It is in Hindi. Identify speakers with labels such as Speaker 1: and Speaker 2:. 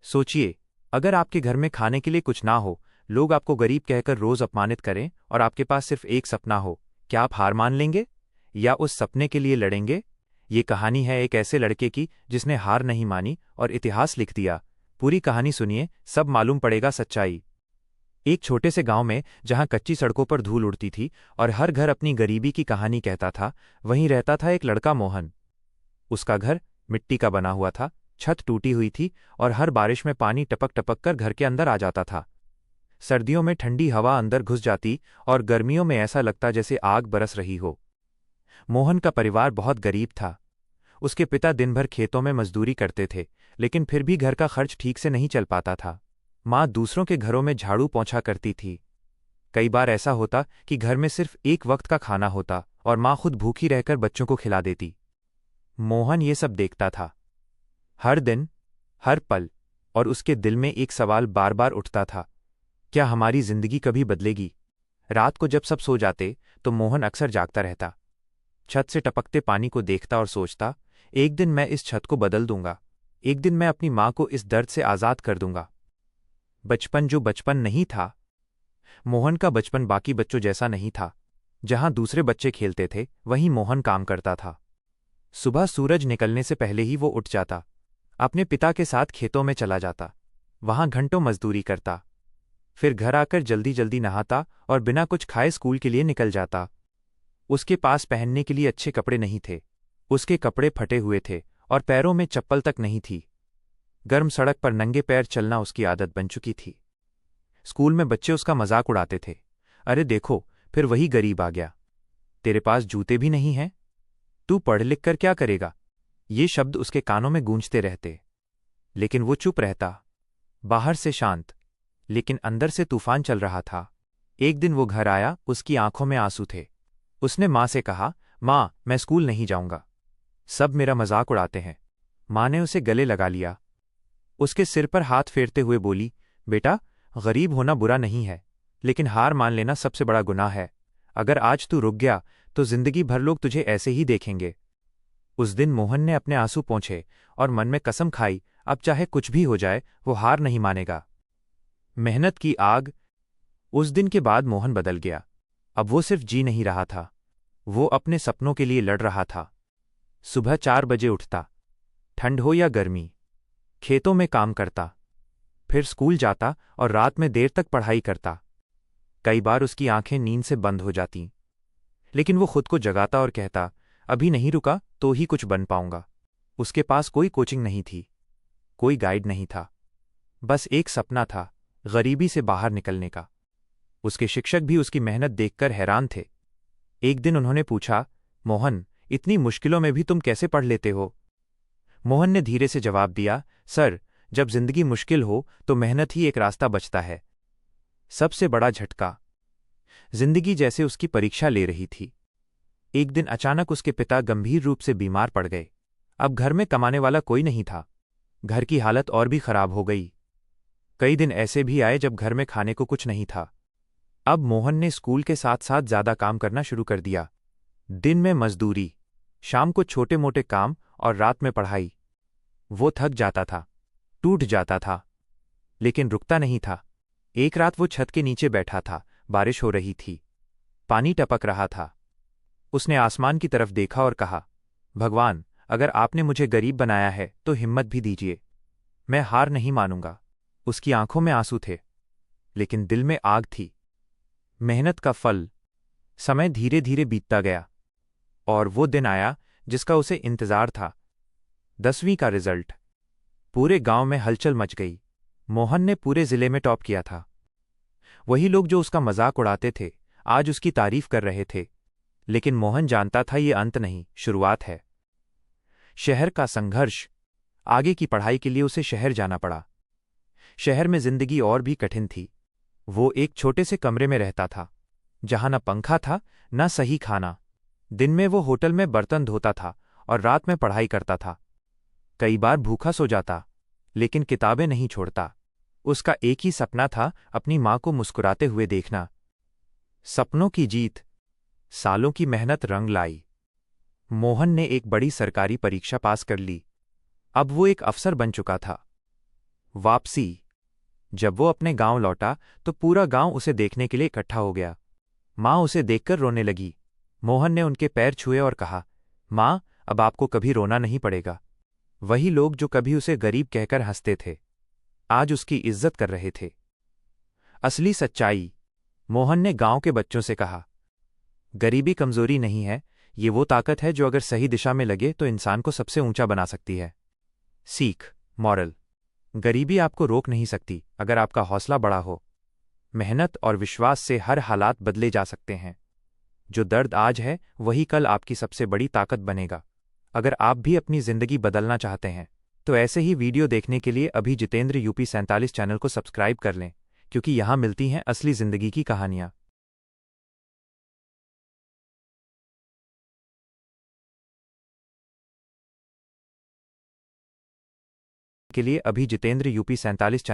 Speaker 1: सोचिए, अगर आपके घर में खाने के लिए कुछ ना हो, लोग आपको गरीब कहकर रोज अपमानित करें और आपके पास सिर्फ एक सपना हो, क्या आप हार मान लेंगे या उस सपने के लिए लड़ेंगे? ये कहानी है एक ऐसे लड़के की जिसने हार नहीं मानी और इतिहास लिख दिया। पूरी कहानी सुनिए, सब मालूम पड़ेगा सच्चाई। एक छोटे से गांव में जहां कच्ची सड़कों पर धूल उड़ती थी और हर घर अपनी गरीबी की कहानी कहता था, वहीं रहता था एक लड़का मोहन। उसका घर मिट्टी का बना हुआ था, छत टूटी हुई थी और हर बारिश में पानी टपक टपक कर घर के अंदर आ जाता था। सर्दियों में ठंडी हवा अंदर घुस जाती और गर्मियों में ऐसा लगता जैसे आग बरस रही हो। मोहन का परिवार बहुत गरीब था। उसके पिता दिन भर खेतों में मजदूरी करते थे, लेकिन फिर भी घर का खर्च ठीक से नहीं चल पाता था। माँ दूसरों के घरों में झाड़ू पोंछा करती थी। कई बार ऐसा होता कि घर में सिर्फ एक वक्त का खाना होता और माँ खुद भूखी रहकर बच्चों को खिला देती। मोहन ये सब देखता था, हर दिन, हर पल, और उसके दिल में एक सवाल बार बार उठता था, क्या हमारी जिंदगी कभी बदलेगी? रात को जब सब सो जाते तो मोहन अक्सर जागता रहता। छत से टपकते पानी को देखता और सोचता, एक दिन मैं इस छत को बदल दूंगा, एक दिन मैं अपनी माँ को इस दर्द से आज़ाद कर दूंगा। बचपन जो बचपन नहीं था। मोहन का बचपन बाकी बच्चों जैसा नहीं था। जहां दूसरे बच्चे खेलते थे, वहीं मोहन काम करता था। सुबह सूरज निकलने से पहले ही वो उठ जाता, अपने पिता के साथ खेतों में चला जाता, वहां घंटों मजदूरी करता, फिर घर आकर जल्दी जल्दी नहाता और बिना कुछ खाए स्कूल के लिए निकल जाता। उसके पास पहनने के लिए अच्छे कपड़े नहीं थे, उसके कपड़े फटे हुए थे और पैरों में चप्पल तक नहीं थी। गर्म सड़क पर नंगे पैर चलना उसकी आदत बन चुकी थी। स्कूल में बच्चे उसका मजाक उड़ाते थे, अरे देखो, फिर वही गरीब आ गया, तेरे पास जूते भी नहीं हैं, तू पढ़ लिख कर क्या करेगा? ये शब्द उसके कानों में गूंजते रहते, लेकिन वो चुप रहता। बाहर से शांत, लेकिन अंदर से तूफान चल रहा था। एक दिन वो घर आया, उसकी आंखों में आंसू थे। उसने माँ से कहा, माँ, मैं स्कूल नहीं जाऊंगा, सब मेरा मजाक उड़ाते हैं। माँ ने उसे गले लगा लिया, उसके सिर पर हाथ फेरते हुए बोली, बेटा, गरीब होना बुरा नहीं है, लेकिन हार मान लेना सबसे बड़ा गुनाह है। अगर आज तू रुक गया तो जिंदगी भर लोग तुझे ऐसे ही देखेंगे। उस दिन मोहन ने अपने आंसू पोंछे और मन में कसम खाई, अब चाहे कुछ भी हो जाए वो हार नहीं मानेगा। मेहनत की आग। उस दिन के बाद मोहन बदल गया। अब वो सिर्फ जी नहीं रहा था, वो अपने सपनों के लिए लड़ रहा था। सुबह 4 बजे उठता, ठंड हो या गर्मी, खेतों में काम करता, फिर स्कूल जाता और रात में देर तक पढ़ाई करता। कई बार उसकी आंखें नींद से बंद हो जातीं, लेकिन वो खुद को जगाता और कहता, अभी नहीं रुका तो ही कुछ बन पाऊंगा। उसके पास कोई कोचिंग नहीं थी, कोई गाइड नहीं था, बस एक सपना था, गरीबी से बाहर निकलने का। उसके शिक्षक भी उसकी मेहनत देखकर हैरान थे। एक दिन उन्होंने पूछा, मोहन, इतनी मुश्किलों में भी तुम कैसे पढ़ लेते हो? मोहन ने धीरे से जवाब दिया, सर, जब जिंदगी मुश्किल हो तो मेहनत ही एक रास्ता बचता है। सबसे बड़ा झटका। जिंदगी जैसे उसकी परीक्षा ले रही थी। एक दिन अचानक उसके पिता गंभीर रूप से बीमार पड़ गए। अब घर में कमाने वाला कोई नहीं था। घर की हालत और भी खराब हो गई। कई दिन ऐसे भी आए जब घर में खाने को कुछ नहीं था। अब मोहन ने स्कूल के साथ साथ ज्यादा काम करना शुरू कर दिया। दिन में मजदूरी, शाम को छोटे मोटे काम और रात में पढ़ाई। वो थक जाता था, टूट जाता था, लेकिन रुकता नहीं था। एक रात वो छत के नीचे बैठा था, बारिश हो रही थी, पानी टपक रहा था। उसने आसमान की तरफ देखा और कहा, भगवान, अगर आपने मुझे गरीब बनाया है तो हिम्मत भी दीजिए, मैं हार नहीं मानूंगा। उसकी आंखों में आंसू थे, लेकिन दिल में आग थी। मेहनत का फल। समय धीरे धीरे बीतता गया और वो दिन आया जिसका उसे इंतजार था। 10वीं का रिजल्ट। पूरे गांव में हलचल मच गई। मोहन ने पूरे जिले में टॉप किया था। वही लोग जो उसका मजाक उड़ाते थे आज उसकी तारीफ कर रहे थे। लेकिन मोहन जानता था ये अंत नहीं, शुरुआत है। शहर का संघर्ष। आगे की पढ़ाई के लिए उसे शहर जाना पड़ा। शहर में जिंदगी और भी कठिन थी। वो एक छोटे से कमरे में रहता था, जहां न पंखा था न सही खाना। दिन में वो होटल में बर्तन धोता था और रात में पढ़ाई करता था। कई बार भूखा सो जाता, लेकिन किताबें नहीं छोड़ता। उसका एक ही सपना था, अपनी माँ को मुस्कुराते हुए देखना। सपनों की जीत। सालों की मेहनत रंग लाई। मोहन ने एक बड़ी सरकारी परीक्षा पास कर ली। अब वो एक अफसर बन चुका था। वापसी। जब वो अपने गांव लौटा तो पूरा गांव उसे देखने के लिए इकट्ठा हो गया। माँ उसे देखकर रोने लगी। मोहन ने उनके पैर छुए और कहा, माँ, अब आपको कभी रोना नहीं पड़ेगा। वही लोग जो कभी उसे गरीब कहकर हंसते थे, आज उसकी इज्जत कर रहे थे। असली सच्चाई। मोहन ने गांव के बच्चों से कहा, गरीबी कमजोरी नहीं है, ये वो ताकत है जो अगर सही दिशा में लगे तो इंसान को सबसे ऊंचा बना सकती है। सीख, मॉरल। गरीबी आपको रोक नहीं सकती अगर आपका हौसला बड़ा हो। मेहनत और विश्वास से हर हालात बदले जा सकते हैं। जो दर्द आज है वही कल आपकी सबसे बड़ी ताकत बनेगा। अगर आप भी अपनी जिंदगी बदलना चाहते हैं तो ऐसे ही वीडियो देखने के लिए अभी जितेंद्र यूपी 47 चैनल को सब्सक्राइब कर लें, क्योंकि यहाँ मिलती हैं असली जिंदगी की कहानियाँ। के लिए अभी जितेंद्र यूपी 47 चैनल